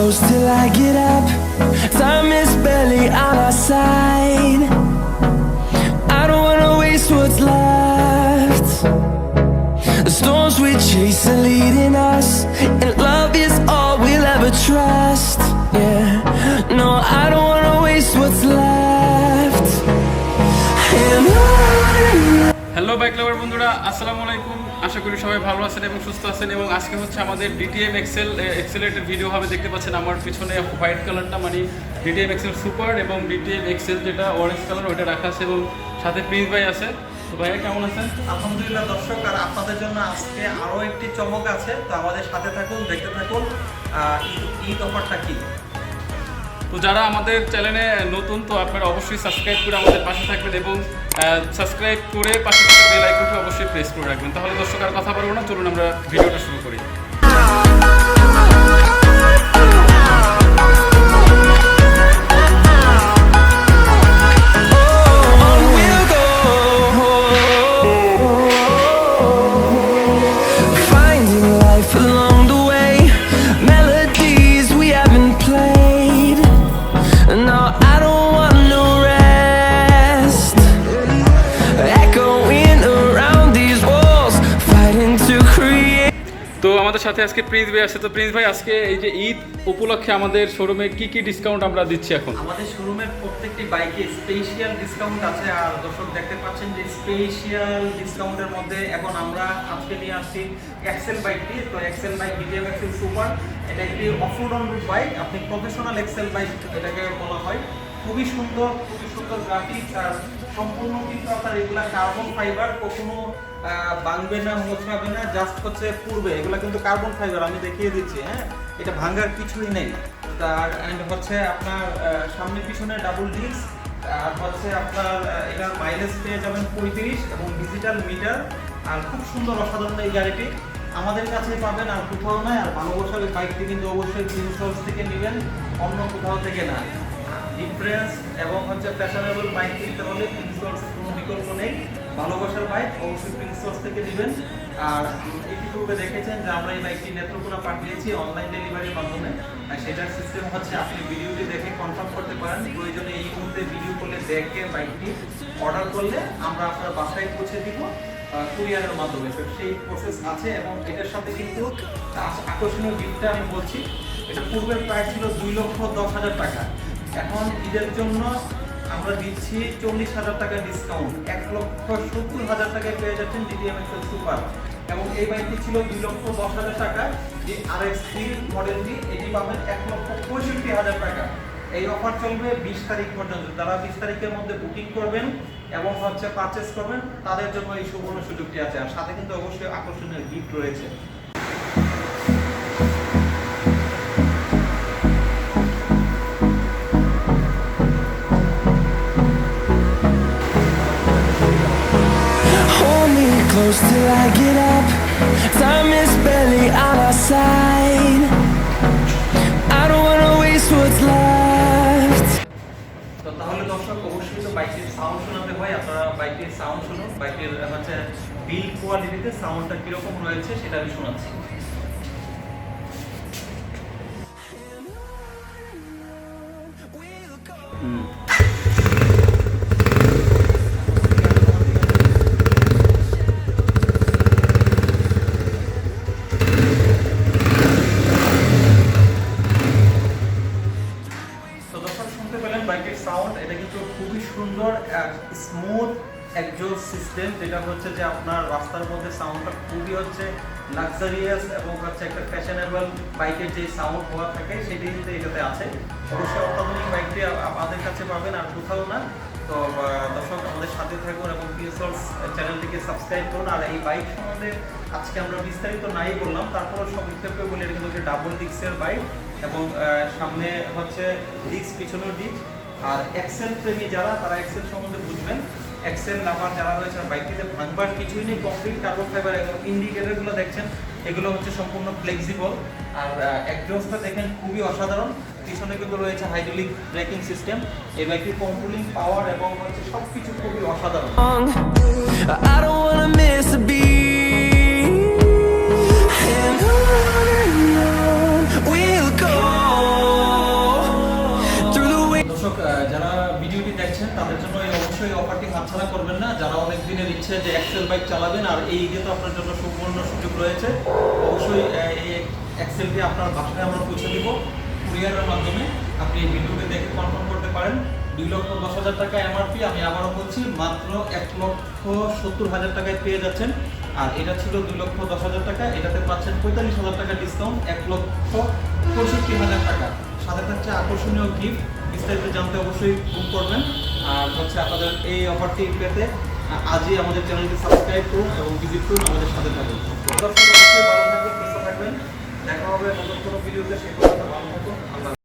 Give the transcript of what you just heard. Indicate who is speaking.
Speaker 1: close till I get up. Time is barely on our side. I don't wanna waste what's left. The storms we chase are leading us, and love is all we'll ever trust. Yeah, no, I don't wanna waste what's left. And on.
Speaker 2: Hello bike লাভার বন্ধুরা, আসসালামু আলাইকুম। আশা করি সবাই ভালো আছেন এবং সুস্থ আছেন। এবং আজকে হচ্ছে আমাদের DTM এক্সেলেটের ভিডিও হবে। দেখতে পাচ্ছেন আমার পিছনে হোয়াইট কালারটা মানে DTM এক্সেল সুপার এবং DTM এক্সেল যেটা অরেঞ্জ কালার ওইটা রাখা আছে এবং সাথে প্রিন্স ভাই আছে। তো ভাইয়া কেমন আছেন?
Speaker 3: আলহামদুলিল্লাহ দর্শক, আর আপনাদের জন্য আজকে আরও একটি চমক আছে, তো আমাদের সাথে থাকুন, দেখতে থাকুন ঈদ অফারটা কি।
Speaker 2: তো যারা আমাদের চ্যানেলে নতুন, তো আপনারা অবশ্যই সাবস্ক্রাইব করে আমাদের পাশে থাকবেন এবং সাবস্ক্রাইব করে পাশে থাকা বেল আইকনটি অবশ্যই প্রেস করে রাখবেন। তাহলে দর্শক আর কথা বলবো না, চলুন আমরা ভিডিওটা শুরু করি। তো আমাদের সাথে আজকে প্রিন্স ভাই আছে। তো প্রিন্স ভাই, আজকে এই যে ঈদ উপলক্ষে আমাদের শোরুমে কি কি ডিসকাউন্ট আমরা দিচ্ছি এখন?
Speaker 3: আমাদের শোরুমের প্রত্যেকটি বাইকে স্পেশাল ডিসকাউন্ট আছে। আর দর্শক দেখতে পাচ্ছেন যে স্পেশাল ডিসকাউন্টের মধ্যে এখন আমরা আজকে নিয়ে আসছি এক্সেল বাইকটি। তো XL bike DTM XL super, এটা একটি অফরোড অন রোড বাইক, আপনি প্রফেশনাল এক্সেল বাইক এটাকে বলা হয়। খুবই সুন্দর গ্রাফিক্স, আর সম্পূর্ণ কিন্তু আপনার এগুলা কার্বন ফাইবার, কখনো ভাঙবে না, মোছাবে না, জাস্ট হচ্ছে পূর্বে এগুলা কিন্তু কার্বন ফাইবার, আমি দেখিয়ে দিচ্ছি। হ্যাঁ, এটা ভাঙার কিছুই নেই। তার এন্ড হচ্ছে আপনার সামনে পিছনে ডাবল ডিস্ক, আর হচ্ছে আপনার এটার মাইলেজ পেয়ে যাবেন 35 এবং ডিজিটাল মিটার। আর খুব সুন্দর অসাধারণ এই গাড়িটি আমাদের কাছে পাবেন, আর কোথাও নয়। আর ভালোবাসার এই বাইকটি কিন্তু অবশ্যই প্রিন্স থেকে নেবেন, অন্য কোথাও থেকে না। ডিফারেন্স এবং হচ্ছে ফ্যাশনেবল বাইক কিনতে হলে প্রিন্স কোনো বিকল্প নেই। ভালোবাসার বাইক অবশ্যই প্রিন্স থেকে নেবেন। আর ইতিপূর্বে দেখেছেন যে আমরা এই বাইকটি নেত্রকোনা পাঠিয়েছি অনলাইন ডেলিভারির মাধ্যমে। আর সেটার সিস্টেম হচ্ছে আপনি ভিডিওটি দেখে কনফার্ম করতে পারেন, প্রয়োজনে এই মুহূর্তে ভিডিও করলে দেখে বাইকটি অর্ডার করলে আমরা আপনার বাসায় পৌঁছে দিব কুরিয়ারের মাধ্যমে। সেই প্রসেস আছে। এবং এটার সাথে কিন্তু আকর্ষণীয় গিফটটা আমি বলছি, এটা পূর্বের প্রাইস ছিল 2,10,000 টাকা। এখন ঈদের জন্য আমরা দিচ্ছি 40,000 টাকা ডিসকাউন্ট, 1,70,000 টাকায় পেয়ে যাচ্ছেন DTM এক্সেল সুপার। এবং এই বাইকটি ছিল 2,10,000 টাকা, যে RX3 মডেলটি, এটি পাবেন 1,65,000 টাকা। এই অফার চলবে 20 তারিখ পর্যন্ত। যারা 20 তারিখের মধ্যে বুকিং করবেন এবং হচ্ছে পারচেস করবেন, তাদের জন্য এই সুবর্ণ সুযোগটি আছে। আর সাথে কিন্তু অবশ্যই আকর্ষণীয় গিফট রয়েছে।
Speaker 1: Close till I get up. Time is barely on our side. I don't wanna waste what's left.
Speaker 3: তো তাহলে দর্শক, অবশ্যই তো বাইকের সাউন্ড শোনাতে হয়। আপনারা বাইকের সাউন্ড শুনুন, বাইকের হচ্ছে বিল্ড কোয়ালিটিতে সাউন্ডটা কিরকম রয়েছে সেটা আমি শোনাচ্ছি। বাইকের সাউন্ড, এটা কিন্তু খুবই সুন্দর স্মুথ এক্সজস্ট সিস্টেম, যেটা হচ্ছে যে আপনার রাস্তার মধ্যে সাউন্ডটা খুবই হচ্ছে লাক্সারিয়াস এবং হচ্ছে একটা ফ্যাশনেবল বাইকের যে সাউন্ড হওয়া থাকে সেটি কিন্তু এটাতে আছে। অবশ্যই অত্যাধুনিক বাইকটি আমাদের কাছে পাবেন, আর কোথাও না। তো দর্শক, আমাদের সাথে থাকুন এবং প্রিন্স চ্যানেলটিকে সাবস্ক্রাইব করুন। আর এই বাইক সম্বন্ধে আজকে আমরা বিস্তারিত নাই বললাম, তারপরে সংক্ষেপে বলে, এটা কিন্তু হচ্ছে ডাবল ডিস্কের বাইক এবং সামনে হচ্ছে ডিস্ক, পিছনের ডিস্ক। আর এক্সেল প্রেমী যারা, তারা এক্সেল সম্বন্ধে বুঝবেন। এক্সেল লাভার যারা রয়েছে, বাইকটিতে ভাঙবার কিছুই নেই, কমপ্লিট কার্বন ফাইবার। এবং ইন্ডিকেটরগুলো দেখছেন, এগুলো হচ্ছে সম্পূর্ণ ফ্লেক্সিবল। আর এক্সজস্টটা দেখেন খুবই অসাধারণ। পিছনে কিন্তু রয়েছে হাইড্রোলিক ব্রেকিং সিস্টেম। এই বাইকটির কন্ট্রোলিং পাওয়ার এবং হচ্ছে সবকিছু খুবই অসাধারণ।
Speaker 1: I don't wanna miss a beat. And on we'll go.
Speaker 3: যারা ভিডিওটি দেখছেন তাদের জন্য অবশ্যই অফারটি হাতছাড়া করবেন না। যারা অনেক দিনের ইচ্ছে যে এক্সেল বাইক চালাবেন আর এই ঈদে তো আপনার জন্য সুবর্ণ সুযোগ রয়েছে, অবশ্যই এই এক্সেলটি আপনার বাসায় আমরা পৌঁছে দিব কুরিয়ারের মাধ্যমে। আপনি এই ভিডিওটি দেখে কনফার্ম করতে পারেন। 2,10,000 টাকা এমআরপি, আমি আবারও বলছি মাত্র 1,70,000 টাকায় পেয়ে যাচ্ছেন। আর এটা ছিল 2,10,000 টাকা, এটাতে পাচ্ছেন 45,000 টাকা ডিসকাউন্ট, 1,65,000 টাকা। সাথে থাকছে আকর্ষণীয় গিফট। বিস্তারিত জানতে অবশ্যই বুক করবেন। আর হচ্ছে আপনাদের এই অফারটি পেতে আজই আমাদের চ্যানেলটি সাবস্ক্রাইব করুন এবং ভিজিট করুন, আমাদের সাথে থাকুন। দর্শক অবশ্যই ভালো থাকবেন, সুস্থ থাকবেন। দেখা হবে নতুন কোনো ভিডিওতে, সেই পর্যন্ত ভালো থাকুন। আল্লাহ।